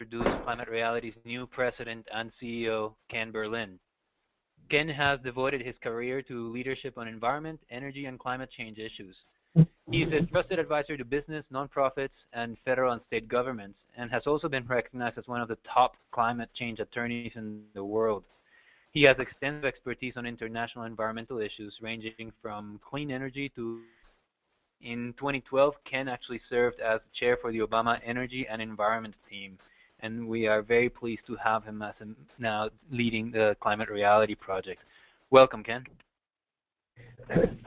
introduce Climate Reality's new president and CEO, Ken Berlin. Ken has devoted his career to leadership on environment, energy, and climate change issues. He is a trusted advisor to business, nonprofits, and federal and state governments, and has also been recognized as one of the top climate change attorneys in the world. He has extensive expertise on international environmental issues, ranging from clean energy to... In 2012, Ken actually served as chair for the Obama Energy and Environment team, and we are very pleased to have him as now leading the Climate Reality Project. Welcome, Ken.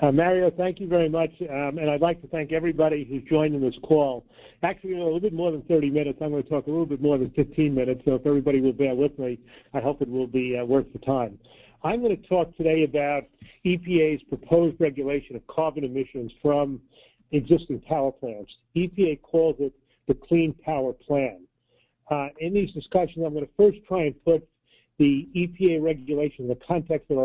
Mario, thank you very much, and I'd like to thank everybody who's joined in this call. Actually, a little bit more than 30 minutes. I'm going to talk a little bit more than 15 minutes, so if everybody will bear with me, I hope it will be worth the time. I'm going to talk today about EPA's proposed regulation of carbon emissions from existing power plants. EPA calls it the Clean Power Plan. In these discussions, I'm going to first try and put the EPA regulation in the context of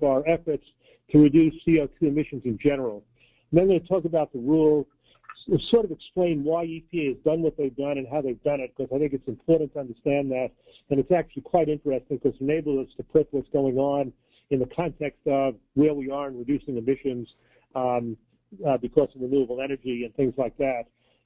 our efforts to reduce CO2 emissions in general. And then I'm going to talk about the rules, sort of explain why EPA has done what they've done and how they've done it, because I think it's important to understand that, and it's actually quite interesting because it enables us to put what's going on in the context of where we are in reducing emissions because of renewable energy and things like that.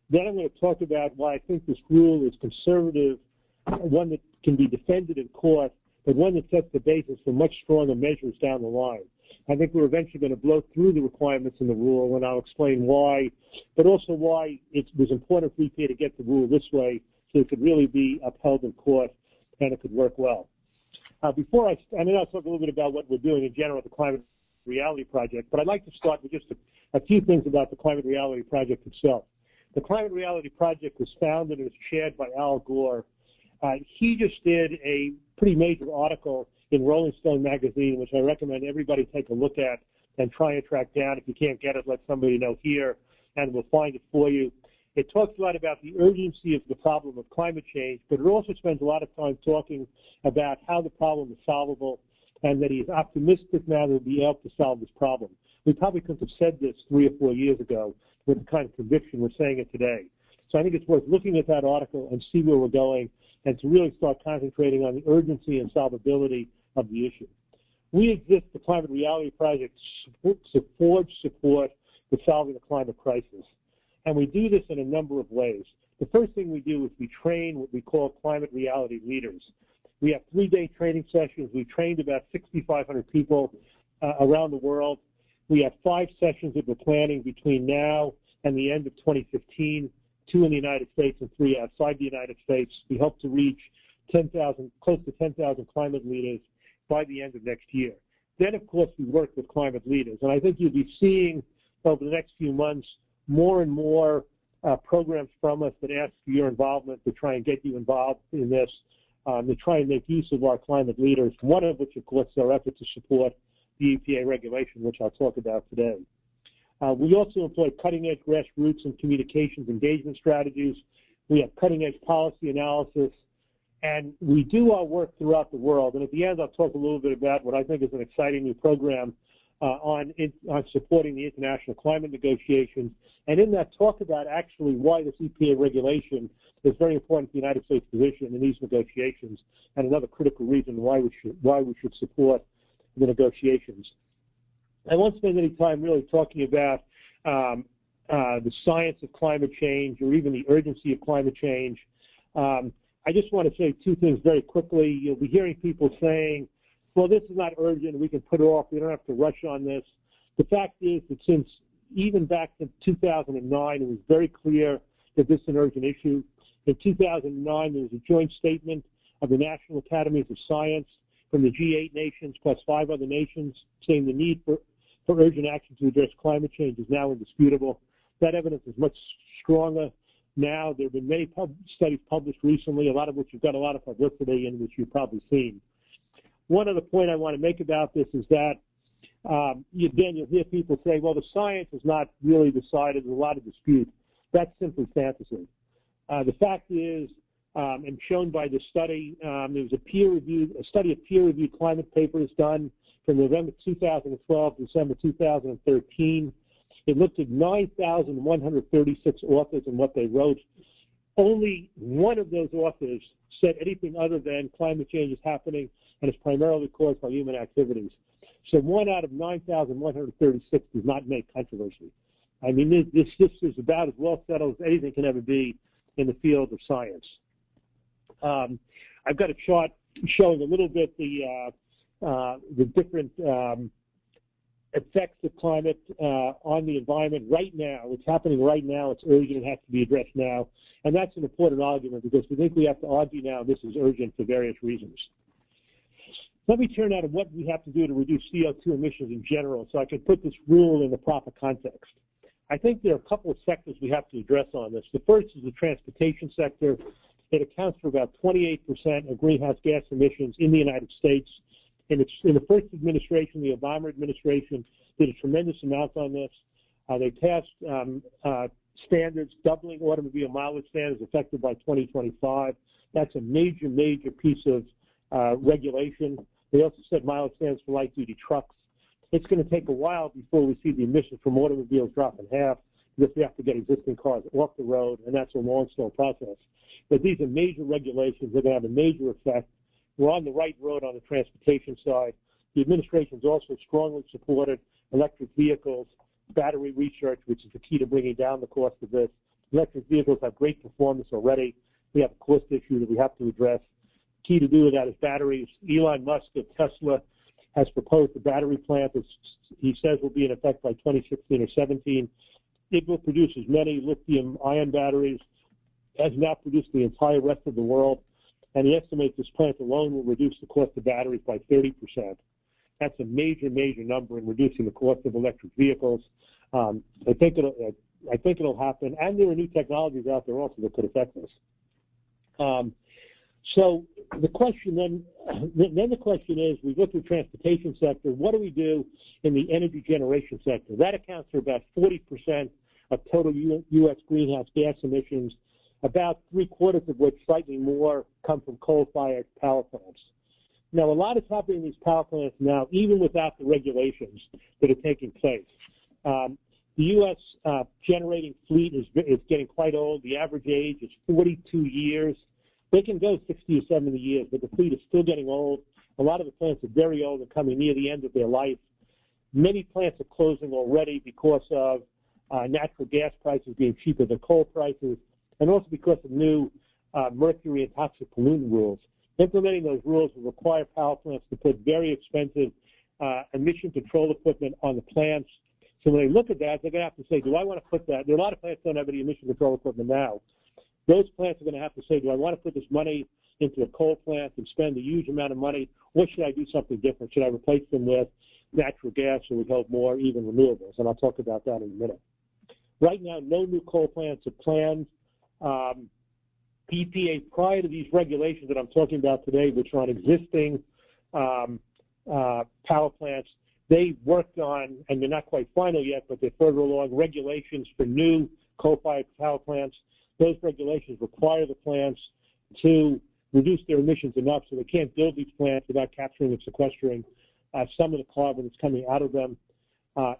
Then I'm going to talk about why I think this rule is conservative, one that can be defended in court, but one that sets the basis for much stronger measures down the line. I think we're eventually going to blow through the requirements in the rule, and I'll explain why, but also why it was important for EPA to get the rule this way so it could really be upheld in court and it could work well. And then I'll talk a little bit about what we're doing in general at the Climate Reality Project, but I'd like to start with just a few things about the Climate Reality Project itself. The Climate Reality Project was founded and was chaired by Al Gore. He just did a pretty major article in Rolling Stone magazine, which I recommend everybody take a look at and try and track down. If you can't get it, let somebody know here, and we'll find it for you. It talks a lot about the urgency of the problem of climate change, but it also spends a lot of time talking about how the problem is solvable and that he is optimistic now that we'll be able to solve this problem. We probably couldn't have said this 3 or 4 years ago with the kind of conviction we're saying it today. So I think it's worth looking at that article and see where we're going and to really start concentrating on the urgency and solvability of the issue. We exist, the Climate Reality Project, to forge support for solving the climate crisis. And we do this in a number of ways. The first thing we do is we train what we call climate reality leaders. We have 3-day training sessions. We trained about 6,500 people around the world. We have 5 sessions that we're planning between now and the end of 2015, 2 in the United States and 3 outside the United States. We hope to reach close to 10,000 climate leaders by the end of next year. Then, of course, we work with climate leaders. And I think you'll be seeing over the next few months more and more programs from us that ask for your involvement to try and get you involved in this, to try and make use of our climate leaders, one of which, of course, is our effort to support the EPA regulation, which I'll talk about today. We also employ cutting-edge grassroots and communications engagement strategies. We have cutting-edge policy analysis, and we do our work throughout the world. And at the end, I'll talk a little bit about what I think is an exciting new program on supporting the international climate negotiations, and in that talk about actually why this EPA regulation is very important to the United States position in these negotiations, and another critical reason why we should support the negotiations. I won't spend any time really talking about the science of climate change or even the urgency of climate change. I just want to say 2 things very quickly. You'll be hearing people saying, well, this is not urgent, we can put it off, we don't have to rush on this. The fact is that since even back in 2009, it was very clear that this is an urgent issue. In 2009, there was a joint statement of the National Academies of Science from the G8 nations plus 5 other nations saying the need for urgent action to address climate change is now indisputable. That evidence is much stronger now. There have been many studies published recently, a lot of which have got a lot of publicity and which you've probably seen. One other point I want to make about this is that, again, you'll hear people say, well, the science is not really decided, there's a lot of dispute. That's simply fantasy. The fact is, and shown by this study, there was a study of peer-reviewed climate papers done from November 2012 to December 2013. It looked at 9,136 authors and what they wrote. Only one of those authors said anything other than climate change is happening and is primarily caused by human activities. So 1 out of 9,136 does not make controversy. I mean, this is about as well settled as anything can ever be in the field of science. I've got a chart showing a little bit the different effects of climate on the environment right now. It's happening right now. It's urgent. It has to be addressed now. And that's an important argument because we think we have to argue now this is urgent for various reasons. Let me turn now to what we have to do to reduce CO2 emissions in general so I can put this rule in the proper context. I think there are a couple of sectors we have to address on this. The first is the transportation sector. It accounts for about 28% of greenhouse gas emissions in the United States. In the first administration, the Obama administration did a tremendous amount on this. They passed standards, doubling automobile mileage standards effective by 2025. That's a major, major piece of regulation. They also set mileage standards for light-duty trucks. It's going to take a while before we see the emissions from automobiles drop in half because we have to get existing cars off the road, and that's a long, slow process. But these are major regulations. They're going to have a major effect. We're on the right road on the transportation side. The administration's also strongly supported electric vehicles, battery research, which is the key to bringing down the cost of this. Electric vehicles have great performance already. We have a cost issue that we have to address. Key to do with that is batteries. Elon Musk of Tesla has proposed a battery plant that he says will be in effect by 2016 or 17. It will produce as many lithium-ion batteries as now produce the entire rest of the world. And he estimates this plant alone will reduce the cost of batteries by 30%. That's a major, major number in reducing the cost of electric vehicles. I think it'll happen, and there are new technologies out there also that could affect this. So the question then the question is, we look at the transportation sector. What do we do in the energy generation sector? That accounts for about 40% of total U.S. greenhouse gas emissions, about 3/4 of which, slightly more, come from coal-fired power plants. Now, a lot is happening in these power plants now, even without the regulations that are taking place. The U.S. Generating fleet is getting quite old. The average age is 42 years. They can go 60 or 70 years, but the fleet is still getting old. A lot of the plants are very old and coming near the end of their life. Many plants are closing already because of natural gas prices being cheaper than coal prices, and also because of new mercury and toxic pollutant rules. Implementing those rules will require power plants to put very expensive emission control equipment on the plants. So when they look at that, they're going to have to say, do I want to put that? There are a lot of plants that don't have any emission control equipment now. Those plants are going to have to say, do I want to put this money into a coal plant and spend a huge amount of money, or should I do something different? Should I replace them with natural gas, or we hope more even renewables? And I'll talk about that in a minute. Right now, no new coal plants are planned. EPA, prior to these regulations that I'm talking about today, which are on existing power plants, they worked on, and they're not quite final yet, but they're further along, regulations for new coal-fired power plants. Those regulations require the plants to reduce their emissions enough so they can't build these plants without capturing and sequestering some of the carbon that's coming out of them.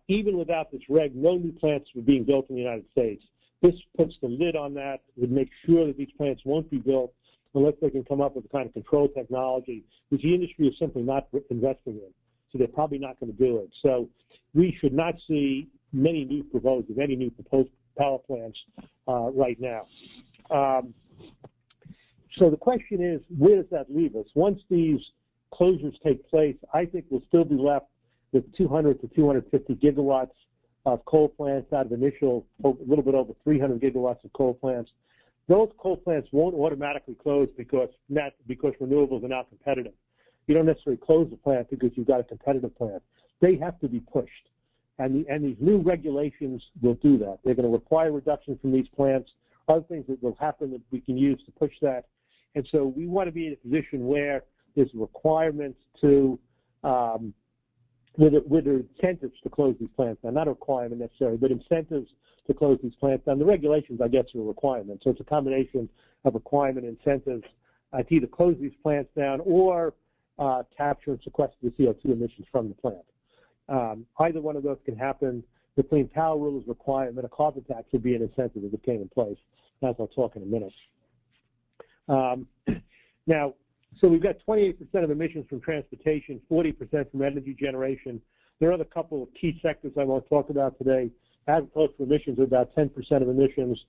Even without this reg, no new plants were being built in the United States. This puts the lid on that. It would make sure that these plants won't be built unless they can come up with the kind of control technology which the industry is simply not investing in. So they're probably not going to do it. So we should not see many new proposed power plants right now. So the question is, where does that leave us? Once these closures take place, I think we'll still be left with 200 to 250 gigawatts of coal plants out of initial, a little bit over 300 gigawatts of coal plants. Those coal plants won't automatically close because renewables are now competitive. You don't necessarily close the plant because you've got a competitive plant. They have to be pushed. And these new regulations will do that. They're going to require reduction from these plants, other things that will happen that we can use to push that. And so we want to be in a position where there's requirements to with incentives to close these plants down. Not a requirement necessarily, but incentives to close these plants down. The regulations, I guess, are a requirement. So it's a combination of requirement and incentives to either close these plants down or capture and sequester the CO2 emissions from the plant. Either one of those can happen. The Clean Power Rule is required, and a carbon tax would be an incentive if it came in place, as I'll talk in a minute. Now, so we've got 28% of emissions from transportation, 40% from energy generation. There are a couple of key sectors I want to talk about today. Agricultural emissions are about 10% of emissions.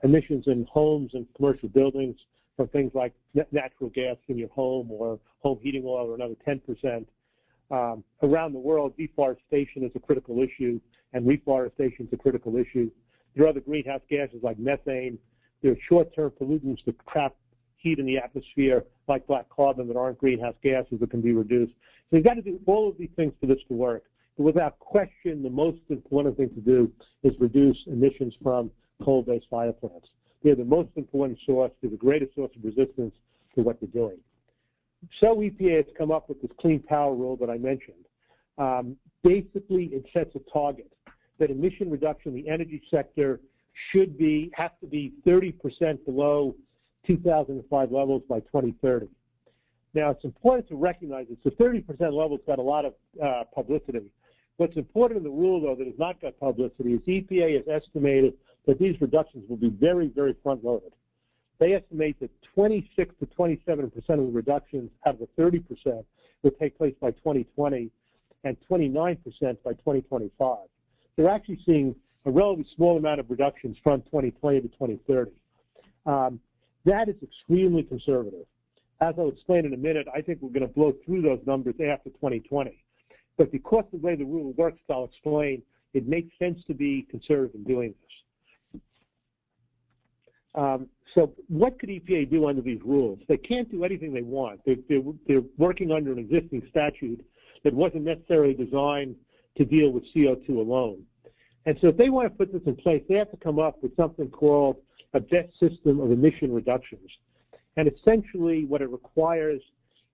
Emissions in homes and commercial buildings from things like natural gas in your home or home heating oil are another 10%. Around the world, deforestation is a critical issue, and reforestation is a critical issue. There are other greenhouse gases like methane. There are short-term pollutants that trap heat in the atmosphere, like black carbon, that aren't greenhouse gases that can be reduced. So you've got to do all of these things for this to work. But without question, the most important thing to do is reduce emissions from coal-based fire plants. They're the most important source. They're the greatest source of resistance to what they're doing. So EPA has come up with this Clean Power Rule that I mentioned. Basically, it sets a target that emission reduction in the energy sector have to be 30% below 2005 levels by 2030. Now, it's important to recognize that the 30% level's got a lot of publicity. What's important in the rule, though, that has not got publicity is EPA has estimated that these reductions will be very, very front-loaded. They estimate that 26 to 27% of the reductions out of the 30% will take place by 2020 and 29% by 2025. They're actually seeing a relatively small amount of reductions from 2020 to 2030. That is extremely conservative. As I'll explain in a minute, I think we're going to blow through those numbers after 2020. But because of the way the rule works, I'll explain, it makes sense to be conservative in doing this. So what could EPA do under these rules? They can't do anything they want. They're working under an existing statute that wasn't necessarily designed to deal with CO2 alone. And so if they want to put this in place, they have to come up with something called a best system of emission reductions. And essentially what it requires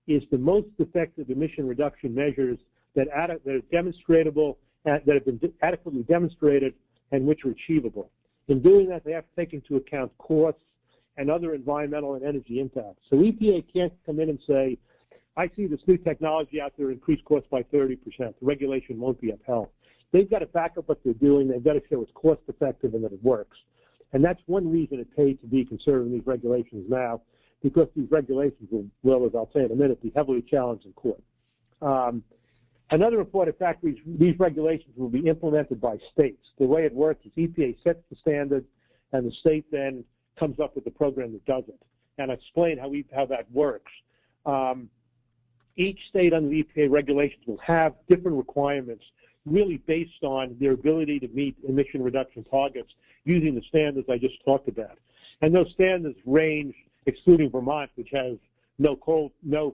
is the most effective emission reduction measures that are demonstratable, that have been adequately demonstrated and which are achievable. In doing that, they have to take into account costs and other environmental and energy impacts. So EPA can't come in and say, I see this new technology out there increase costs by 30%. The regulation won't be upheld. They've got to back up what they're doing. They've got to show it's cost effective and that it works. And that's one reason it pays to be conservative in these regulations now, because these regulations will, as I'll say in a minute, be heavily challenged in court. Another important factor is these regulations will be implemented by states. The way it works is EPA sets the standard, and the state then comes up with the program that does it. And I'll explain how that works. Each state under the EPA regulations will have different requirements really based on their ability to meet emission reduction targets using the standards I just talked about. And those standards range, excluding Vermont, which has no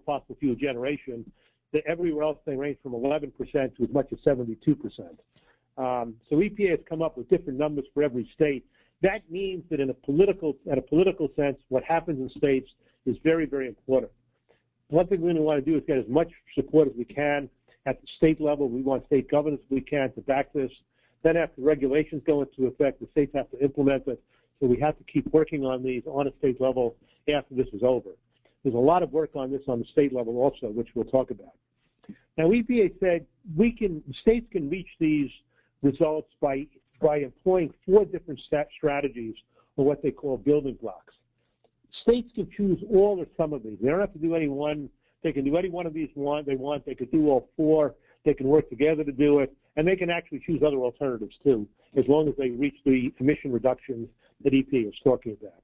fossil fuel generation, that everywhere else they range from 11% to as much as 72%. So EPA has come up with different numbers for every state. That means that at a political sense, what happens in states is very, very important. One thing we really want to do is get as much support as we can at the state level. We want state governors if we can to back this. Then after regulations go into effect, the states have to implement it. So we have to keep working on these on a state level after this is over. There's a lot of work on this on the state level also, which we'll talk about. Now, EPA said states can reach these results by employing 4 different strategies, or what they call building blocks. States can choose all or some of these. They don't have to do any one. They can do any one of these they want. They could do all 4. They can work together to do it, and they can actually choose other alternatives too, as long as they reach the emission reductions that EPA is talking about.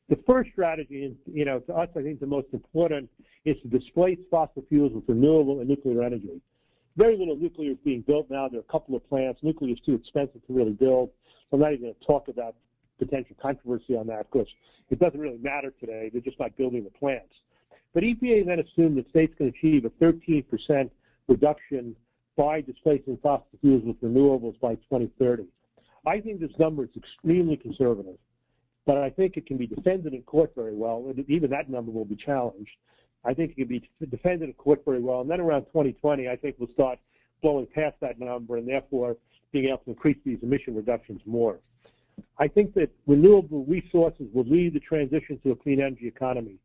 The first strategy, to us, I think the most important, is to displace fossil fuels with renewable and nuclear energy. Very little nuclear is being built now. There are a couple of plants. Nuclear is too expensive to really build. So I'm not even going to talk about potential controversy on that, because it doesn't really matter today. They're just not building the plants. But EPA then assumed that states can achieve a 13% reduction by displacing fossil fuels with renewables by 2030. I think this number is extremely conservative, but I think it can be defended in court very well, and even that number will be challenged. I think it can be defended in court very well, and then around 2020, I think we'll start blowing past that number and therefore being able to increase these emission reductions more. I think that renewable resources will lead the transition to a clean energy economy.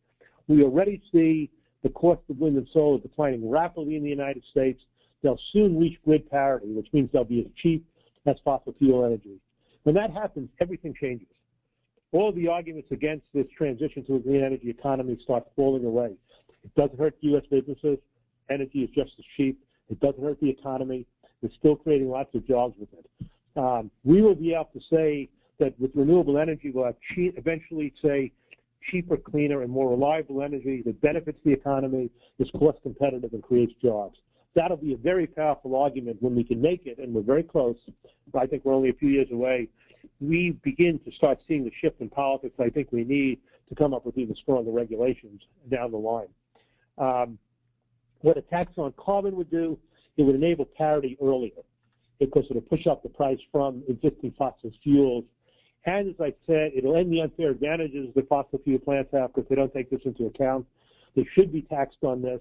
We already see the cost of wind and solar declining rapidly in the United States. They'll soon reach grid parity, which means they'll be as cheap as fossil fuel energy. When that happens, everything changes. All the arguments against this transition to a green energy economy start falling away. It doesn't hurt U.S. businesses. Energy is just as cheap. It doesn't hurt the economy. We're still creating lots of jobs with it. We will be able to say that with renewable energy, we'll have eventually say cheaper, cleaner, and more reliable energy that benefits the economy, is cost competitive, and creates jobs. That'll be a very powerful argument when we can make it, and we're very close. I think we're only a few years away. We begin to start seeing the shift in politics I think we need to come up with even stronger regulations down the line. What a tax on carbon would do, it would enable parity earlier because it would push up the price from existing fossil fuels. And as I said, it'll end the unfair advantages that fossil fuel plants have because they don't take this into account. They should be taxed on this.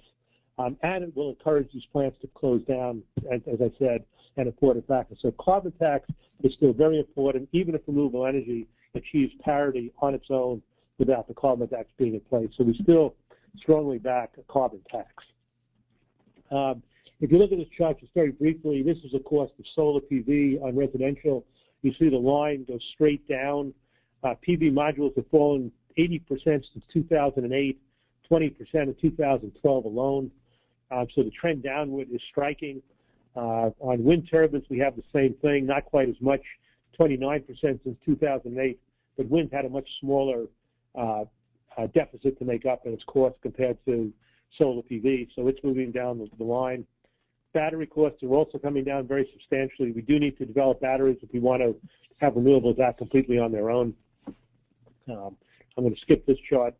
And it will encourage these plants to close down, as I said, an important factor. So carbon tax is still very important, even if renewable energy achieves parity on its own without the carbon tax being in place. So we still strongly back a carbon tax. If you look at this chart just very briefly, this is the cost of solar PV on residential. You see the line goes straight down. PV modules have fallen 80% since 2008, 20% in 2012 alone. So the trend downward is striking. On wind turbines, we have the same thing, not quite as much, 29% since 2008, but wind had a much smaller deficit to make up in its cost compared to solar PV, so it's moving down the line. Battery costs are also coming down very substantially. We do need to develop batteries if we want to have renewables act completely on their own. I'm going to skip this chart.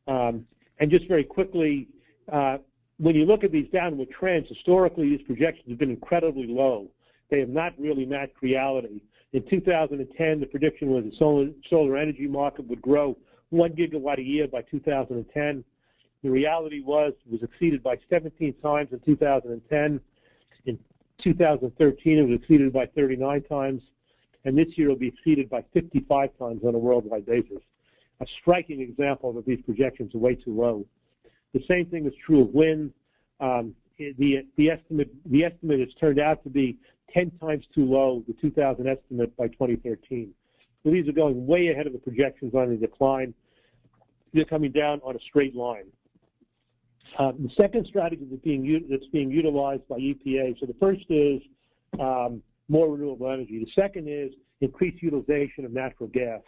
And just very quickly, when you look at these downward trends, historically these projections have been incredibly low. They have not really matched reality. In 2010, the prediction was the solar energy market would grow 1 gigawatt a year by 2010. The reality was it was exceeded by 17 times in 2010. In 2013, it was exceeded by 39 times. And this year it will be exceeded by 55 times on a worldwide basis. A striking example that these projections are way too low. The same thing is true of wind. The estimate has turned out to be 10 times too low, the 2000 estimate by 2013. So these are going way ahead of the projections on the decline. They're coming down on a straight line. The second strategy that's being utilized by EPA, so the first is more renewable energy. The second is increased utilization of natural gas.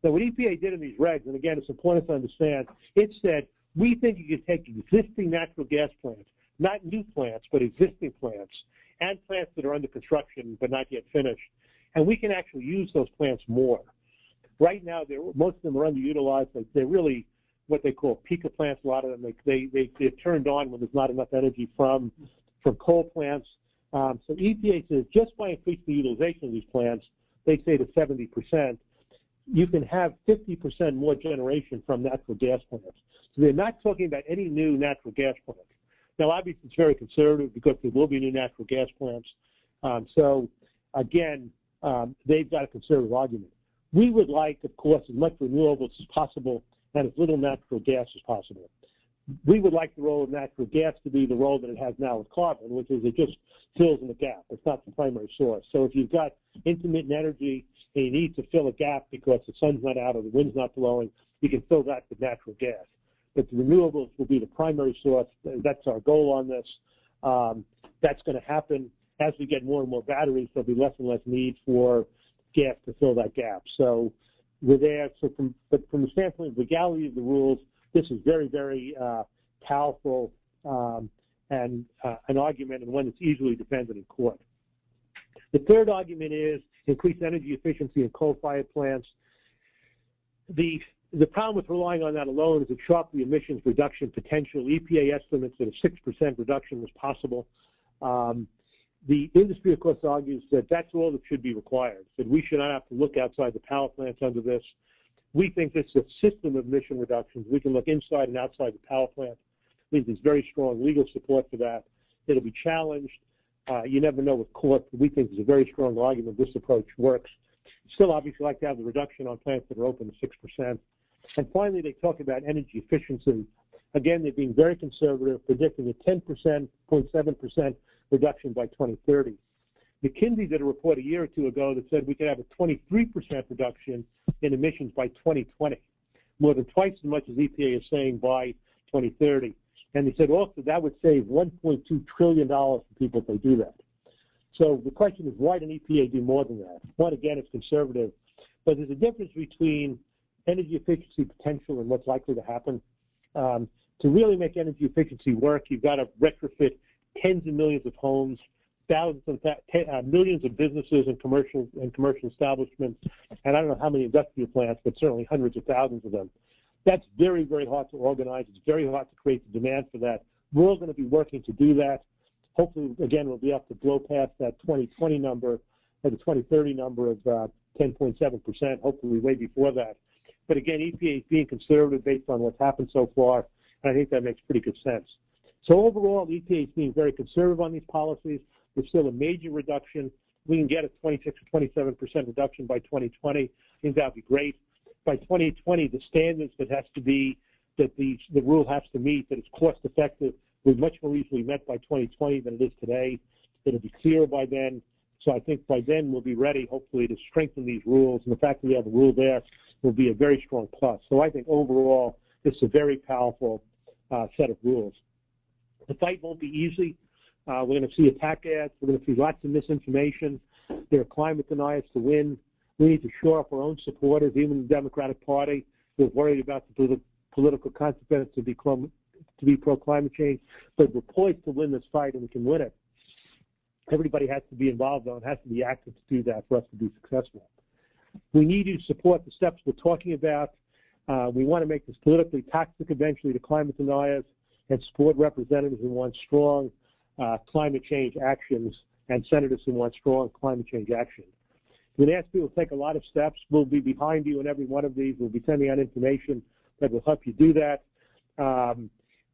So what EPA did in these regs, and again, it's important to understand, it said, we think you can take existing natural gas plants, not new plants, but existing plants, and plants that are under construction but not yet finished, and we can actually use those plants more. Right now, most of them are underutilized. They're really what they call peaker plants. A lot of them, they're turned on when there's not enough energy from coal plants. So EPA says just by increasing the utilization of these plants, they say to 70%, you can have 50% more generation from natural gas plants. So they're not talking about any new natural gas plants. Now, obviously, it's very conservative because there will be new natural gas plants. So, again, they've got a conservative argument. We would like, of course, as much renewables as possible and as little natural gas as possible. We would like the role of natural gas to be the role that it has now with carbon, which is it just fills in the gap. It's not the primary source. So if you've got intermittent energy and you need to fill a gap because the sun's not out or the wind's not blowing, you can fill that with natural gas. But the renewables will be the primary source. That's our goal on this. That's going to happen as we get more and more batteries. There'll be less and less need for gas to fill that gap. So we're there. So from the standpoint of legality of the rules, this is very, very powerful and an argument and one that's easily defended in court. The third argument is increased energy efficiency in coal-fired plants. The problem with relying on that alone is it sharps the emissions reduction potential. EPA estimates that a 6% reduction was possible. The industry, of course, argues that that's all that should be required, that we should not have to look outside the power plants under this. We think this is a system of emission reductions. We can look inside and outside the power plant. I think there's very strong legal support for that. It'll be challenged. You never know with court, but we think there's a very strong argument this approach works. Still, obviously, like to have the reduction on plants that are open to 6%. And finally, they talk about energy efficiency. Again, they're being very conservative, predicting a 0.7% reduction by 2030. McKinsey did a report a year or two ago that said we could have a 23% reduction in emissions by 2020, more than twice as much as EPA is saying by 2030. And they said also that would save $1.2 trillion for people if they do that. So the question is, why didn't EPA do more than that? One, again, it's conservative, but there's a difference between energy efficiency potential and what's likely to happen. To really make energy efficiency work, you've got to retrofit tens of millions of homes, thousands of millions of businesses and commercial establishments, and I don't know how many industrial plants, but certainly hundreds of thousands of them. That's very, very hard to organize. It's very hard to create the demand for that. We're all going to be working to do that. Hopefully, again, we'll be able to blow past that 2020 number or the 2030 number of 10.7%, hopefully way before that. But again, EPA is being conservative based on what's happened so far, and I think that makes pretty good sense. So overall, EPA is being very conservative on these policies. There's still a major reduction. We can get a 26 or 27% reduction by 2020. I think that would be great. By 2020, the standards that the rule has to meet, that it's cost effective, will be much more easily met by 2020 than it is today. It'll be clearer by then. So I think by then we'll be ready, hopefully, to strengthen these rules. And the fact that we have a rule there will be a very strong plus. So I think overall, it's a very powerful set of rules. The fight won't be easy. We're going to see attack ads. We're going to see lots of misinformation. There are climate deniers to win. We need to shore up our own supporters, even the Democratic Party, who are worried about the political consequences to be pro-climate change. But we're poised to win this fight, and we can win it. Everybody has to be involved, though, and has to be active to do that for us to be successful. We need to support the steps we're talking about. We want to make this politically toxic eventually to climate deniers and support representatives who want strong climate change actions and senators who want strong climate change action. We're going to ask people to take a lot of steps. We'll be behind you in every one of these. We'll be sending out information that will help you do that.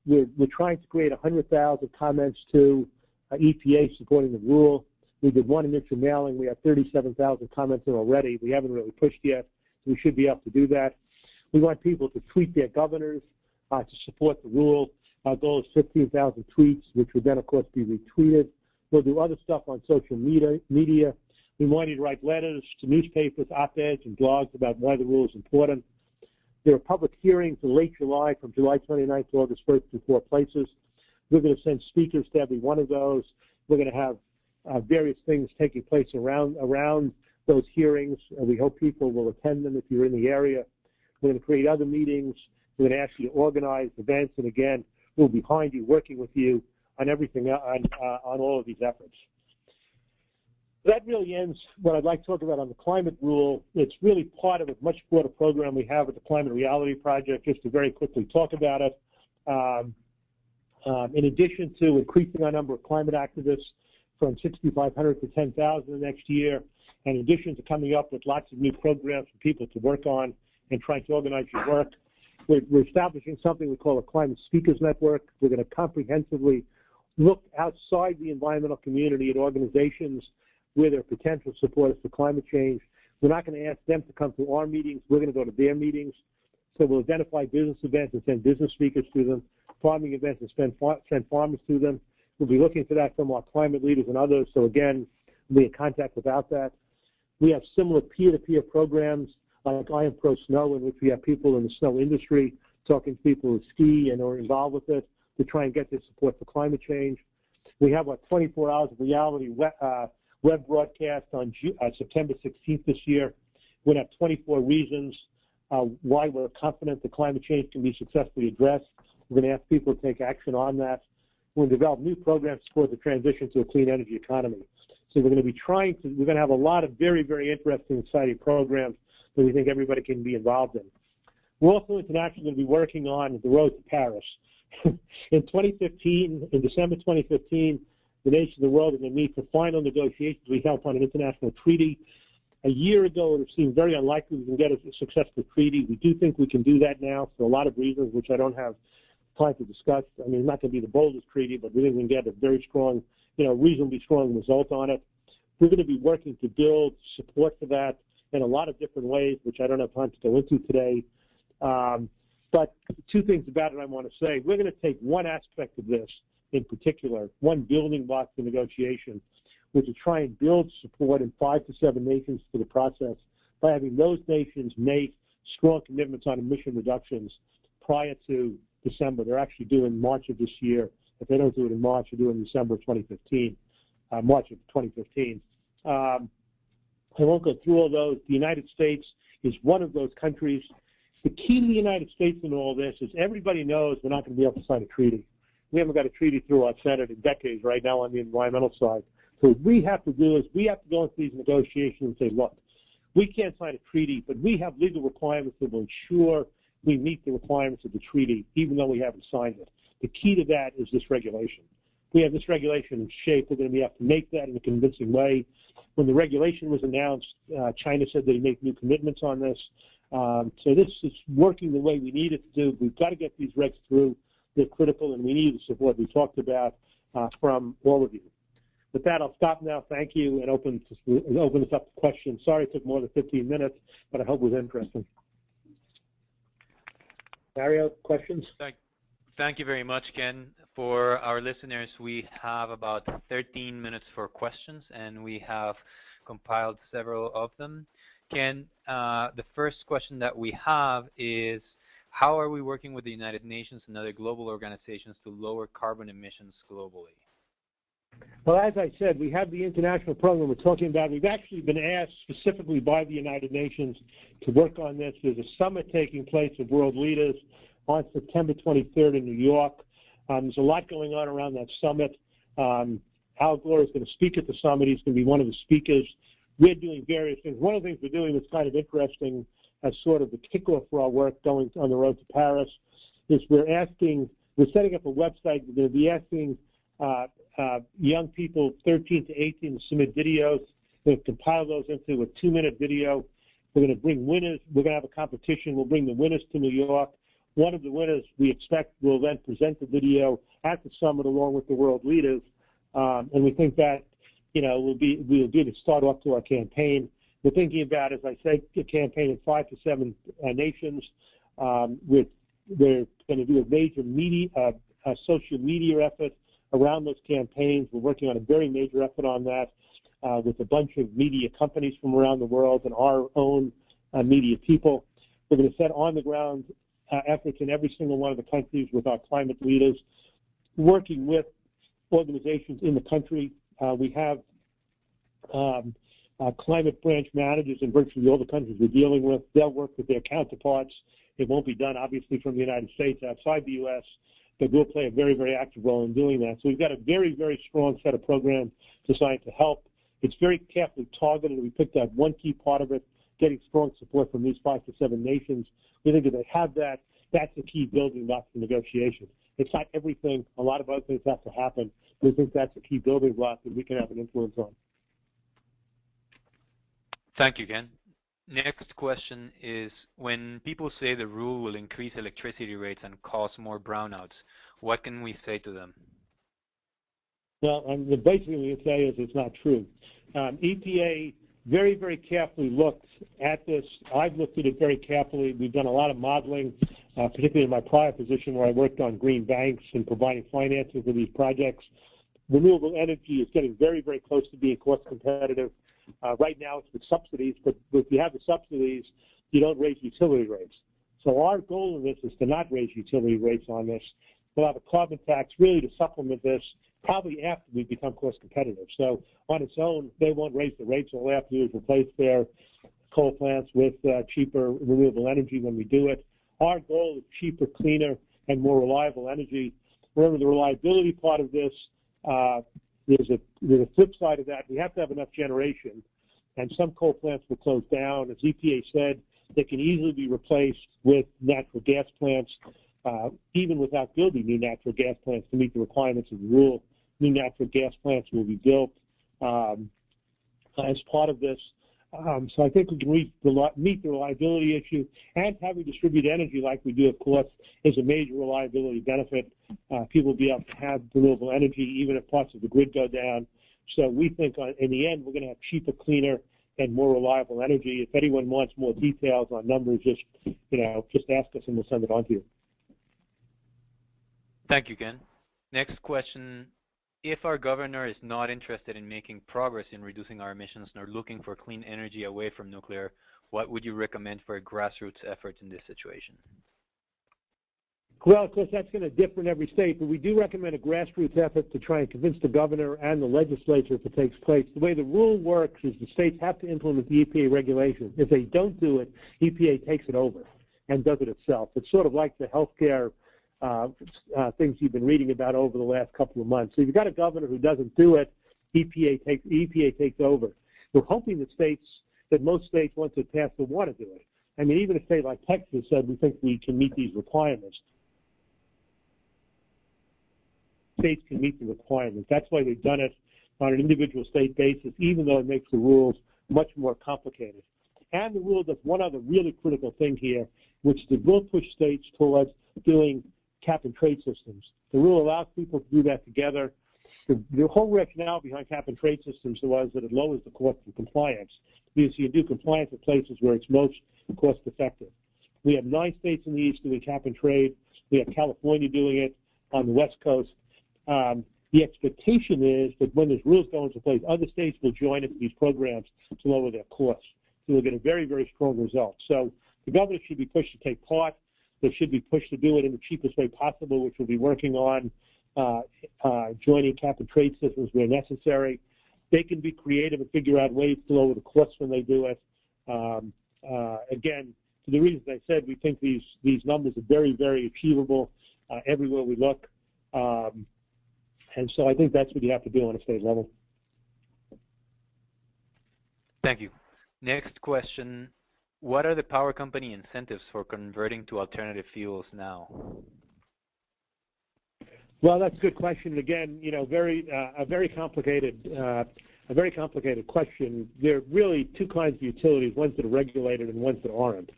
We're trying to create 100,000 comments to EPA supporting the rule. We did one initial mailing. We have 37,000 comments in already. We haven't really pushed yet, so we should be able to do that. We want people to tweet their governors to support the rule. Our goal is 15,000 tweets, which would then, of course, be retweeted. We'll do other stuff on social media. We want you to write letters to newspapers, op-eds, and blogs about why the rule is important. There are public hearings in late July, from July 29th to August 1st in 4 places. We're going to send speakers to every one of those. We're going to have various things taking place around those hearings. We hope people will attend them if you're in the area. We're going to create other meetings. We're going to ask you to organize events. And again, we'll be behind you, working with you on everything, on all of these efforts. That really ends what I'd like to talk about on the climate rule. It's really part of a much broader program we have at the Climate Reality Project, just to very quickly talk about it. In addition to increasing our number of climate activists from 6,500 to 10,000 the next year, and in addition to coming up with lots of new programs for people to work on and trying to organize your work, we're establishing something we call a Climate Speakers Network. We're going to comprehensively look outside the environmental community at organizations where there are potential supporters for climate change. We're not going to ask them to come to our meetings. We're going to go to their meetings. So we'll identify business events and send business speakers to them, farming events and send farmers to them. We'll be looking for that from our climate leaders and others. So again, we'll be in contact about that. We have similar peer-to-peer programs like I Am Pro Snow, in which we have people in the snow industry talking to people who ski and are involved with it to try and get their support for climate change. We have our 24 Hours of Reality web broadcast on September 16th this year. We're going to have 24 reasons why we're confident that climate change can be successfully addressed. We're going to ask people to take action on that. We're going to develop new programs to support the transition to a clean energy economy. So we're going to have a lot of very, very interesting, exciting programs that we think everybody can be involved in. We're also internationally going to be working on the road to Paris. In December 2015, the nations of the world are going to meet for final negotiations we held on an international treaty. A year ago, it seemed very unlikely we can get a successful treaty. We do think we can do that now for a lot of reasons, which I don't have time to discuss. I mean, it's not going to be the boldest treaty, but we think we can get a very strong, reasonably strong result on it. We're going to be working to build support for that in a lot of different ways, which I don't have time to go into today. But two things about it I want to say. We're going to take one aspect of this in particular, one building block for negotiation, which is try and build support in 5 to 7 nations for the process by having those nations make strong commitments on emission reductions prior to December. They're actually due in March of this year. If they don't do it in March, they're due in December of 2015, March of 2015. I won't go through all those. The United States is one of those countries. The key to the United States in all this is everybody knows we're not going to be able to sign a treaty. We haven't got a treaty through our Senate in decades right now on the environmental side. So what we have to do is we have to go into these negotiations and say, look, we can't sign a treaty, but we have legal requirements that will ensure we meet the requirements of the treaty, even though we haven't signed it. The key to that is this regulation. We have this regulation in shape. We're going to have to make that in a convincing way. When the regulation was announced, China said they'd make new commitments on this. So this is working the way we need it to do. We've got to get these regs through. They're critical, and we need the support we talked about from all of you. With that, I'll stop now. Thank you, and open this up to questions. Sorry it took more than 15 minutes, but I hope it was interesting. Mario, questions? Thank you very much, Ken. For our listeners, we have about 13 minutes for questions, and we have compiled several of them. Ken, the first question that we have is, how are we working with the United Nations and other global organizations to lower carbon emissions globally? Well, as I said, we have the international program we're talking about. We've actually been asked specifically by the United Nations to work on this. There's a summit taking place of world leaders on September 23rd in New York. There's a lot going on around that summit. Al Gore is going to speak at the summit. He's going to be one of the speakers. We're doing various things. One of the things we're doing that's kind of interesting as sort of the kickoff for our work going on the road to Paris is we're setting up a website. We're going to be asking young people 13 to 18 to submit videos. We're going to compile those into a 2-minute video. We're going to bring winners. We're going to have a competition. We'll bring the winners to New York. One of the winners we expect will then present the video at the summit along with the world leaders. And we think that, will be the start off to our campaign. We're thinking about, as I said, a campaign in 5 to 7 nations. We're going to do a major social media effort around those campaigns. We're working on a very major effort on that with a bunch of media companies from around the world and our own media people. We're going to set on-the-ground efforts in every single one of the countries with our climate leaders, working with organizations in the country. We have climate branch managers in virtually all the countries we're dealing with. They'll work with their counterparts. It won't be done, obviously, from the United States outside the U.S., but we'll play a very, very active role in doing that. So we've got a very, very strong set of programs designed to help. It's very carefully targeted. We picked out one key part of it, getting strong support from these 5 to 7 nations. We think if they have that, that's a key building block for negotiation. It's not everything. A lot of other things have to happen. We think that's a key building block that we can have an influence on. Thank you, Ken. Next question is, when people say the rule will increase electricity rates and cause more brownouts, what can we say to them? Well, the basic thing we can say is it's not true. EPA very, very carefully looked at this. I've looked at it very carefully. We've done a lot of modeling, particularly in my prior position where I worked on green banks and providing financing for these projects. Renewable energy is getting very, very close to being cost competitive. Right now it's with subsidies, but if you have the subsidies, you don't raise utility rates. So our goal in this is to not raise utility rates on this. We'll have a carbon tax really to supplement this probably after we become cost competitive. So on its own, they won't raise the rates. All they have to do is replace their coal plants with cheaper renewable energy when we do it. Our goal is cheaper, cleaner, and more reliable energy. Remember, the reliability part of this, there's a flip side of that. We have to have enough generation, and some coal plants will close down. As EPA said, they can easily be replaced with natural gas plants, even without building new natural gas plants to meet the requirements of the rule. New natural gas plants will be built as part of this. So I think we can meet the reliability issue, and having distributed energy like we do, of course, is a major reliability benefit. People will be able to have renewable energy even if parts of the grid go down. So we think in the end we're going to have cheaper, cleaner, and more reliable energy. If anyone wants more details on numbers, just ask us and we'll send it on to you. Thank you, Ken. Next question. If our governor is not interested in making progress in reducing our emissions nor looking for clean energy away from nuclear, what would you recommend for a grassroots effort in this situation? Well, of course, that's going to differ in every state, but we do recommend a grassroots effort to try and convince the governor and the legislature if it takes place. The way the rule works is the states have to implement the EPA regulations. If they don't do it, EPA takes it over and does it itself. It's sort of like the healthcare things you've been reading about over the last couple of months. So if you've got a governor who doesn't do it, EPA takes over. We're hoping that most states, once it passed, will want to do it. I mean, even a state like Texas said we think we can meet these requirements. States can meet the requirements. That's why they've done it on an individual state basis, even though it makes the rules much more complicated. And the rule does one other really critical thing here, which the rule push states towards doing cap-and-trade systems. The rule allows people to do that together. The whole rationale behind cap-and-trade systems was that it lowers the cost of compliance, because you do compliance at places where it's most cost-effective. We have 9 states in the East doing cap-and-trade. We have California doing it on the West Coast. The expectation is that when these rules go into place, other states will join into these programs to lower their costs. So we'll get a very, very strong result. So the governor should be pushed to take part. They should be pushed to do it in the cheapest way possible, which we'll be working on joining cap-and-trade systems where necessary. They can be creative and figure out ways to lower the costs when they do it. Again, for the reasons I said, we think these numbers are very, very achievable everywhere we look. And so I think that's what you have to do on a state level. Thank you. Next question. What are the power company incentives for converting to alternative fuels now? Well, that's a good question. Again, a very complicated question. There are really 2 kinds of utilities, ones that are regulated and ones that aren't.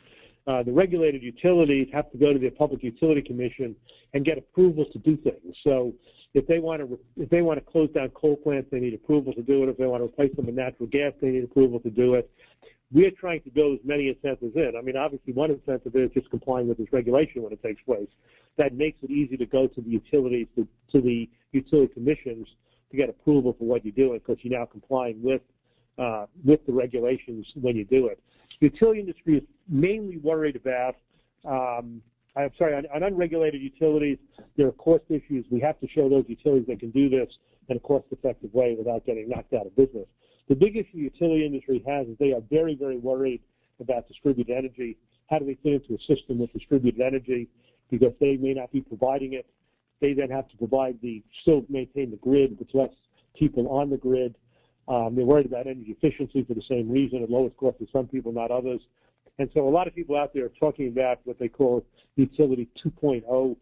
The regulated utilities have to go to the Public Utility Commission and get approval to do things. So if they want to close down coal plants, they need approval to do it. If they want to replace them with natural gas, they need approval to do it. We're trying to build as many incentives in. I mean, obviously, one incentive is just complying with this regulation when it takes place. That makes it easy to go to the utilities, to the utility commissions to get approval for what you're doing, because you're now complying with the regulations when you do it. The utility industry is mainly worried about, on unregulated utilities, there are cost issues. We have to show those utilities they can do this in a cost-effective way without getting knocked out of business. The big issue the utility industry has is they are very, very worried about distributed energy. How do they fit into a system with distributed energy? Because they may not be providing it. They then have to still maintain the grid, with less people on the grid. They're worried about energy efficiency for the same reason. It lowers cost to some people, not others. And so a lot of people out there are talking about what they call Utility 2.0,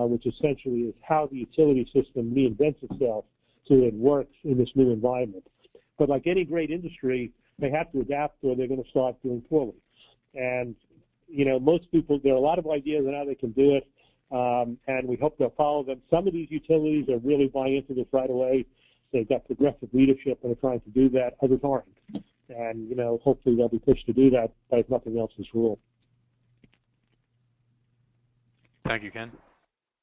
which essentially is how the utility system reinvents itself so that it works in this new environment. But like any great industry, they have to adapt or they're going to start doing poorly. And, most people, there are a lot of ideas on how they can do it, and we hope they'll follow them. Some of these utilities are really buying into this right away. They've got progressive leadership and are trying to do that. Others aren't. And, hopefully they'll be pushed to do that, but if nothing else is rule. Thank you, Ken.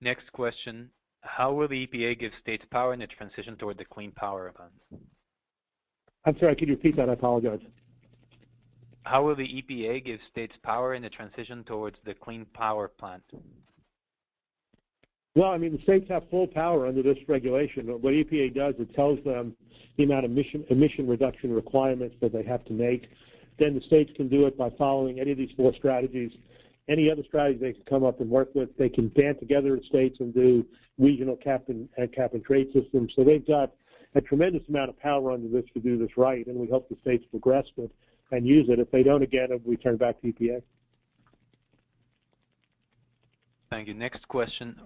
Next question. How will the EPA give states power in the transition toward the Clean Power Plan? I'm sorry, could you repeat that? I apologize. How will the EPA give states power in the transition towards the Clean Power Plan? Well, I mean, the states have full power under this regulation. What EPA does, it tells them the amount of emission reduction requirements that they have to make. Then the states can do it by following any of these 4 strategies. Any other strategy they can come up and work with, they can band together in states and do regional cap and trade systems. So they've got a tremendous amount of power under this to do this right, and we hope the states will grasp it and use it. If they don't, again, it will return back to EPA. Thank you. Next question.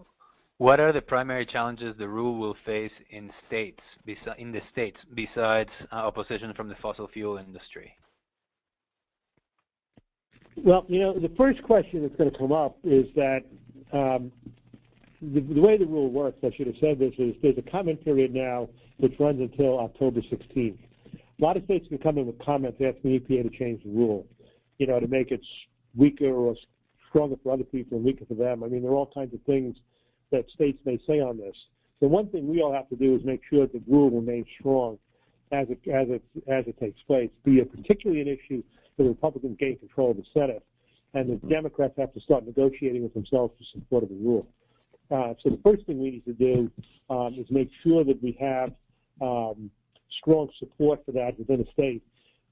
What are the primary challenges the rule will face in the states besides opposition from the fossil fuel industry? Well, the first question that's going to come up is that the way the rule works, I should have said this, is there's a comment period now which runs until October 16th. A lot of states can come in with comments asking EPA to change the rule, to make it weaker or stronger for other people and weaker for them. I mean, there are all kinds of things that states may say on this. So one thing we all have to do is make sure that the rule remains strong as it takes place. Be particularly an issue that the Republicans gain control of the Senate, and the Democrats have to start negotiating with themselves for support of the rule. So the first thing we need to do is make sure that we have strong support for that within a state.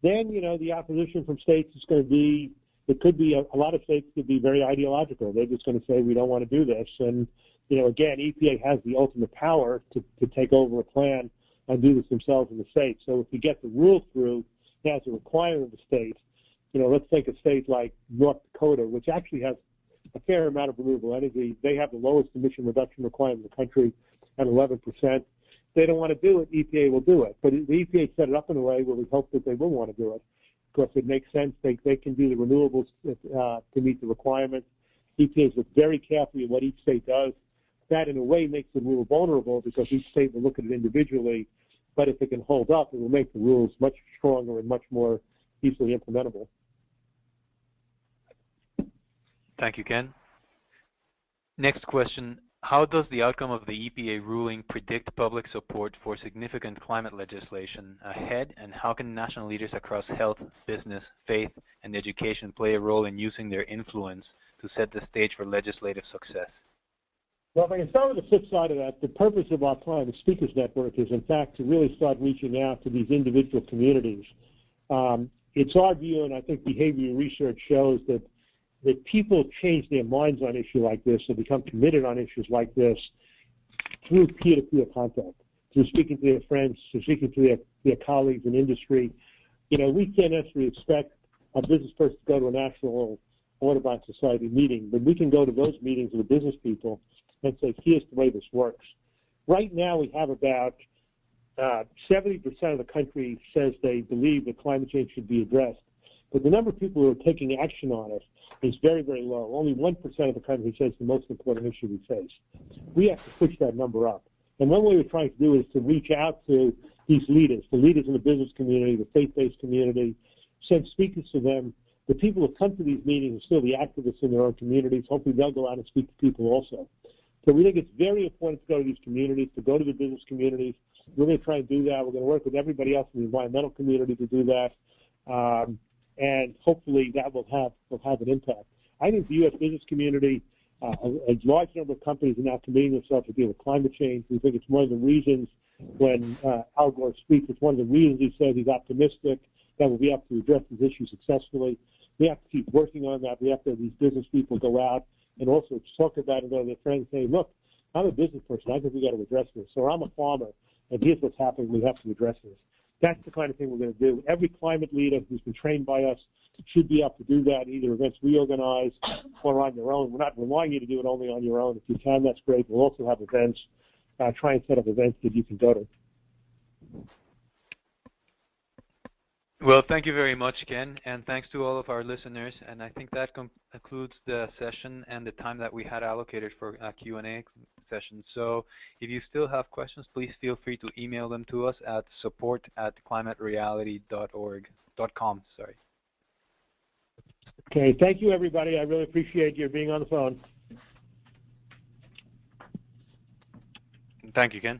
Then, the opposition from states is going to be, it could be, a lot of states could be very ideological. They're just going to say, we don't want to do this. And, again, EPA has the ultimate power to take over a plan and do this themselves in the state. So if we get the rule through as a requirement of the state, let's take a state like North Dakota, which actually has a fair amount of renewable energy. They have the lowest emission reduction requirement in the country at 11%. They don't want to do it, EPA will do it. But the EPA set it up in a way where we hope that they will want to do it. Because it makes sense. They can do the renewables to meet the requirements. EPA looks very carefully at what each state does. That, in a way, makes the rule vulnerable because each state will look at it individually. But if it can hold up, it will make the rules much stronger and much more easily implementable. Thank you, Ken. Next question. How does the outcome of the EPA ruling predict public support for significant climate legislation ahead, and how can national leaders across health, business, faith, and education play a role in using their influence to set the stage for legislative success? Well, if I can start with the flip side of that, the purpose of our Climate Speakers Network is, in fact, to really start reaching out to these individual communities. It's our view, and I think behavioral research shows that people change their minds on issues like this and become committed on issues like this through peer-to-peer contact, through speaking to their friends, through speaking to their colleagues in industry. We can't necessarily expect a business person to go to a National Audubon Society meeting, but we can go to those meetings with business people and say, here's the way this works. Right now we have about 70% of the country says they believe that climate change should be addressed. But the number of people who are taking action on it is very, very low. Only 1% of the country says the most important issue we face. We have to push that number up. And one way we're trying to do is to reach out to these leaders, the leaders in the business community, the faith-based community, send speakers to them. The people who come to these meetings are still the activists in their own communities. Hopefully they'll go out and speak to people also. So we think it's very important to go to these communities, to go to the business communities. We're going to try and do that. We're going to work with everybody else in the environmental community to do that. And hopefully that will have an impact. I think the U.S. business community, a large number of companies are now committing themselves to deal with climate change. We think it's one of the reasons when Al Gore speaks, it's one of the reasons he says he's optimistic that we'll be able to address these issues successfully. We have to keep working on that. We have to have these business people go out and also talk about it with their friends and say, look, I'm a business person. I think we got to address this. Or I'm a farmer, and here's what's happening. We have to address this. That's the kind of thing we're going to do. Every climate leader who's been trained by us should be able to do that, either events we organize or on their own. We're not relying you to do it only on your own. If you can, that's great. We'll also have events. Try and set up events that you can go to. Well, thank you very much, Ken, and thanks to all of our listeners. And I think that concludes the session and the time that we had allocated for a Q&A session. So if you still have questions, please feel free to email them to us at support@climatereality.com. Okay, thank you, everybody. I really appreciate your being on the phone. Thank you, Ken.